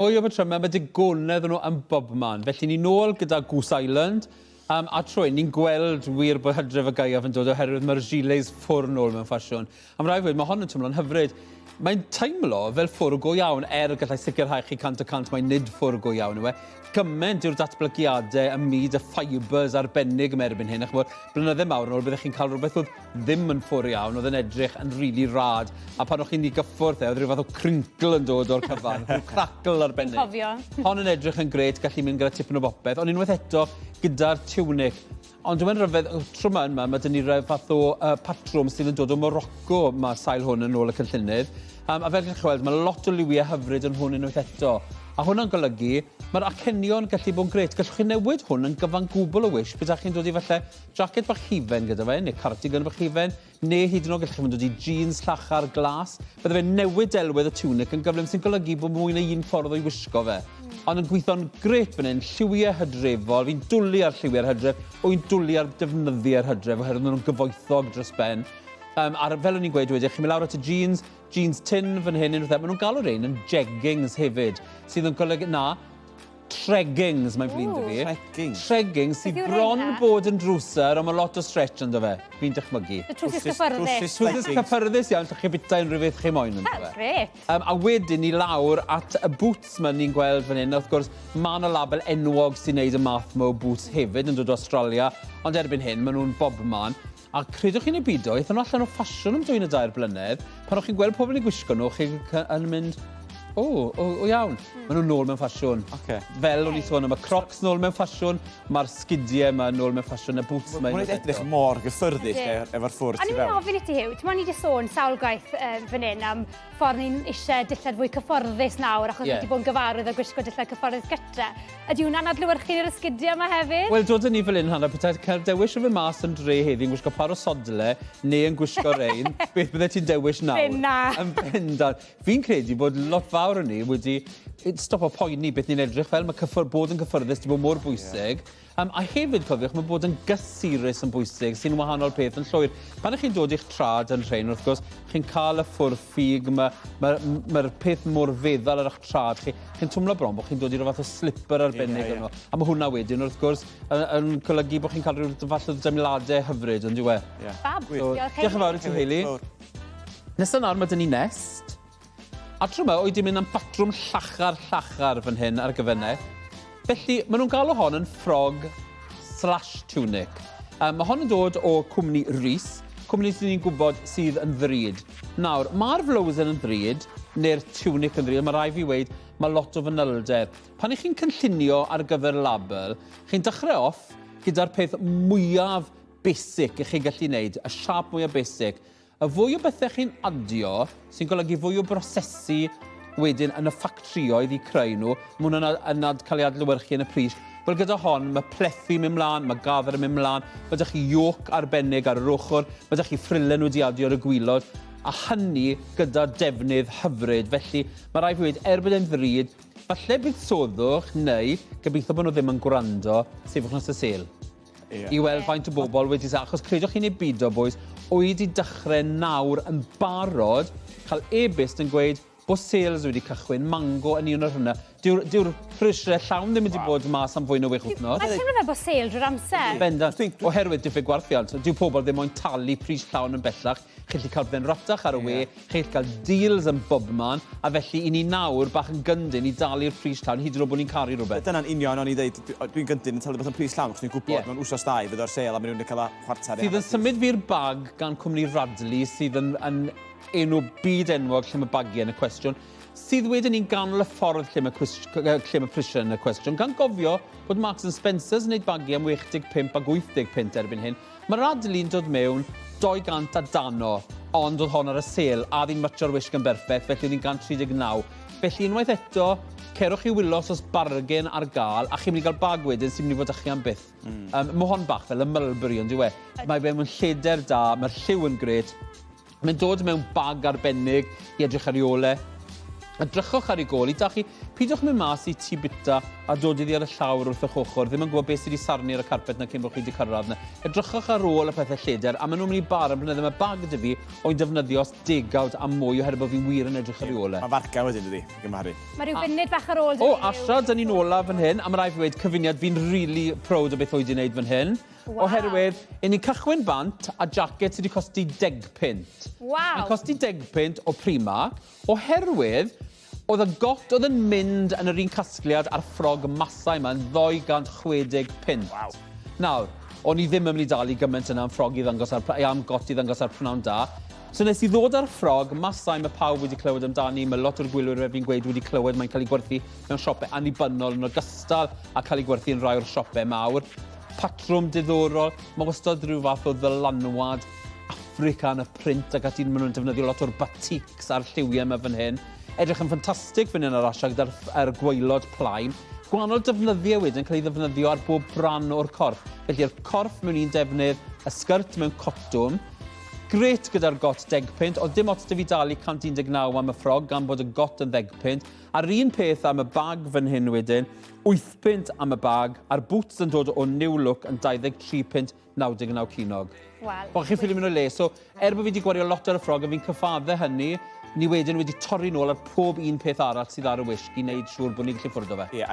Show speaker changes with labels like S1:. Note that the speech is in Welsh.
S1: O'i o batryma, mae digonedd yn nhw yn bobman. Felly ni nôl gyda Goose Island. A trwy, ni'n gweld wir bod Hydref y Gaeaf yn dod oherwydd mae'r gilets ffwrn nôl mewn ffasiwn. Am rai fwyd, mae hon yn tymlo'n hyfryd. Mae'n teimlo fel ffwr go iawn, gallai sicrhau chi 100% mae nid ffwr go iawn yw e. Gyment yw'r datblygiadau ym myd y fibres arbennig ym erbyn hyn. Blynydde mawr yn ôl byddech chi'n cael rhywbeth oedd ddim yn ffwr iawn, oedd yn edrych yn rili rad. A pan o'ch chi'n ei gyffwrdd oedd rhyw fath o crinkle yn dod o'r cyfan, rhyw crackle arbennig.
S2: Cofio.
S1: Hon yn edrych yn gret, gallu mynd gyda tipyn o bopeth, ond unwaith eto gyda'r tunic. Ond dwi'n rhyfedd, tro yma, mae dyn ni rhyw fath o patrwm sydd yn dod o Morocco, mae'r sail hwn yn ôl y cynllunydd. A fel gallwch chi weld, mae lot o liwiau hyfryd yn hwn unwaith eto. A hwnna'n golygu, mae'r acenion gallu bod yn gret. Gallwch chi newid hwn yn gyfan gwbl o wish, bydda chi'n dod i falle jacket bach hifen gyda fe, neu cardigan bach hifen, neu hyd yn oed gallwch chi'n dod i jeans llachar glas. Bydda fe'n newid delwedd y tunic yn gyflym sy'n golygu bod mwy na un ffordd o'i wisgo fe. Ond yn gweithio'n gret fan hyn, lliwiau hydrefol, fi'n dwlu ar lliwiau'r hydref, o fi'n dwlu ar defnyddio'r hydref, oherwydd nhw'n gyfoethog dros ben. Ar fel o'n i'n gweud wedi, chi'n mynd lawr at y jeans tin fan hyn, maen nhw'n galw rein yn jeggings hefyd, sydd yn golygu, treggings mae'n flin dy fi. Treggings sydd bron bod yn drwser, ond mae lot o stretch ynddo fe. Fi'n dychmygu.
S2: Y trwsus cyffyrddus.
S1: Trwsus cyffyrddus iawn, llwch chi bita unrhyw beth chi moyn ynddo fe.
S2: Gret.
S1: A wedyn ni lawr at y boots ma'n ni'n gweld fan hyn. Wrth gwrs, mae yna label enwog sy'n neud y math mo boots hefyd yn dod o Australia, ond erbyn hyn, maen nhw'n bobman. A credwch chi'n ei bido, eithon nhw allan o ffasiwn am 2 neu 2 blynedd, pan o'ch chi'n gweld pobl yn gwisgo nhw, chi'n mynd, o iawn, maen nhw'n nôl mewn ffasiwn. Fel o'n i sôn, mae Crocs nôl mewn ffasiwn, mae'r sgidiau yma nôl mewn ffasiwn, y boots yma.
S3: Mae'n edrych mor gyffyrddus efo'r ffwrdd
S2: ti fewn. A ni'n ofyn i ti Huw, ti'n ni wedi sôn sawl gwaith fan hyn am ffordd ni'n eisiau dillad fwy cyfforddus nawr, achos wedi bod yn gyfarwydd a gwisgo dillad cyfforddus gytre. Ydy hwnna'n adlewyrchu'n yr ysgidiau yma hefyd? Wel, dod â ni fel un hynna, bydde cael dewis o fe mas yn dre heddi yn gwisgo parasodle neu yn gwisgo rein, beth bydde ti'n dewis nawr? Yn bendant. Fi'n credu bod lot fawr o ni wedi stop o poeni beth ni'n edrych fel, mae bod yn cyffyrddus wedi bod mor bwysig. A hefyd, cofiwch, mae bod yn gysurus yn bwysig, sy'n wahanol peth yn llwyr. Pan ych chi'n dod i'ch trad yn rhain, wrth gwrs, chi'n cael y ffwrdd ffug, mae'r peth mor feddal ar eich trad. Chi'n twmlo bron bod chi'n dod i'r fath o slipper arbennig yno. A mae hwnna wedyn, wrth gwrs, yn golygu bod chi'n cael rhyw fath o dymladau hyfryd, ond yw e? Fab.
S1: Diolch yn fawr i ti, Hayley. Nesa nawr, mae dyn ni Nest. A tro yma, oed i'n mynd am batrwm llachar fan hyn ar gyfennau. Felly, maen nhw'n galw hon yn frog/tunic. Mae hon yn dod o cwmni Rhys, cwmni sydd ni'n gwybod sydd yn ddrud. Nawr, mae'r flowsen yn ddrud, neu'r tunic yn ddrud, mae rai fi weid, mae lot o fanylder. Pan ych chi'n cynllunio ar gyfer label, chi'n dechrau off gyda'r peth mwyaf basic ych chi'n gallu gwneud, y siap mwyaf basic. Y fwy o bethau chi'n adio, sy'n golygu fwy o brosesu wedyn yn y ffactrioedd i creu nhw, mae hwnna'n cael ei adlewyrchu yn y pris. Wel, gyda hon, mae plethu mynd mlaen, mae gafr yn mynd mlaen, mae ydych chi yoke arbennig ar yr ochr, mae ydych chi ffrilen wedi adio ar y gwylod, a hynny gyda defnydd hyfryd. Felly, mae rai fi wedi bod e'n ddrud, falle buddsodwch neu gobeithio bod nhw ddim yn gwrando, sefwch nes y sêl. I weld faint o bobl wedi sa, achos credwch chi'n ei bido, boys, oedd i dechrau nawr yn barod, cael e-byst yn gweud bod sales wedi cychwyn, mango yn un o'r hynna. Dyw'r prisiau llawn ddim wedi bod mas am fwy na 6 wythnos.
S2: Mae'n teimlo fel bod sale drwy'r amser.
S1: Bendant, oherwydd diffyg gwarthiant. Dyw pobl ddim moyn talu pris llawn yn bellach. Chi'n gallu cael fe'n rotach ar y we, chi'n gallu cael deals yn bobman, a felly i ni nawr bach yn gyndyn i dalu'r pris llawn, hyd yn oed bod ni'n caru rhywbeth.
S3: Dyna'n union o'n i ddeud, dwi'n gyndyn yn talu beth yn pris llawn, chos ni'n gwybod mewn wsos 2 fydd o'r sale a maen nhw'n cael chwarter.
S1: Sydd yn symud fi'r bag gan cwmni Radley sydd yn enw byd enwog lle mae bagiau yn y cwestiwn, sydd wedyn ni'n ganol y ffordd lle mae prisiau yn y cwestiwn, gan gofio bod Marks & Spencer's yn gwneud bagiau am 85 a 80 pint erbyn hyn. Mae Radley'n dod mewn 200 a dano, ond oedd hon ar y sale, a ddi'n mytio'r wisg yn berffaith, felly oedd hi'n 139. Felly unwaith eto, cerwch chi wylos os bargain ar gael, a chi'n mynd i gael bag wedyn sy'n mynd i fod eich am byth. Mae hon bach fel y Mulberry, ond yw e. Mae fe mewn lleder da, mae'r lliw yn gret. Mae'n dod mewn bag arbennig i edrych ar ei ole. Edrychwch ar ei gol i, da chi, pidwch mynd mas i tŷ bita a dod iddi ar y llawr wrth eich ochr, ddim yn gwybod beth sydd wedi sarnu ar y carpet na cyn bod chi wedi cyrraedd yna. Edrychwch ar ôl y pethau lleder, a maen nhw'n mynd i bar am blynyddoedd. Mae bag dy fi o'i'n defnyddio degawd a mwy oherwydd bod fi'n wir yn edrych ar ei ôl e.
S3: Mae farca wedyn dydi, gymharu.
S2: Mae rhyw funud bach ar ôl.
S1: O, Asha, dyn ni'n ola fan hyn, a mae rai fi wedi cyfuniad fi'n really proud o beth oedd wedi'i wneud fan hyn. Oherwydd, i ni'n cychwyn bant a jacket sydd wedi costi 10 pint.
S2: Wow.
S1: Mae'n costi 10 pint o Primark, oherwydd oedd y got oedd yn mynd yn yr un casgliad a'r ffrog masau yma yn 260 pint.
S3: Waw.
S1: Nawr, o'n i ddim yn mynd i dalu gymaint yna am ffrog i ddangos am got i ddangos ar prynawn da. So nes i ddod ar ffrog, masau mae pawb wedi clywed amdani, mae lot o'r gwylwyr fi'n gweud wedi clywed mae'n cael ei gwerthu mewn siopau annibynnol yn ogystal a cael ei gwerthu yn rai o'r siopau mawr. Patrwm diddorol, mae wastad rhyw fath o ddylanwad Africa yn y print ac ati maen nhw'n defnyddio lot o'r batics a'r lliwiau yma fan hyn. Edrych yn ffantastig fan hyn ar Asha gyda'r gwaelod plaen. Gwahanol defnyddiau wedyn cael ei ddefnyddio ar bob bran o'r corff. Felly yr corff mewn un defnydd, y sgrt mewn cotwm. Gret gyda'r got 10 pint, oedd dim ots dy fi dalu 119 am y ffrog gan bod y got yn 10 pint. A'r un peth am y bag fan hyn wedyn, 8 pint am y bag, a'r boots yn dod o New Look yn 23 pint 99 cinog.
S2: Wel.
S1: Bo chi'n ffili mynd o le, so er bod fi wedi gwario lot ar y ffrog a fi'n cyffadde hynny, ni wedyn wedi torri nôl ar pob un peth arall sydd ar y wisg i wneud siŵr bod ni'n gallu ffwrdd o fe.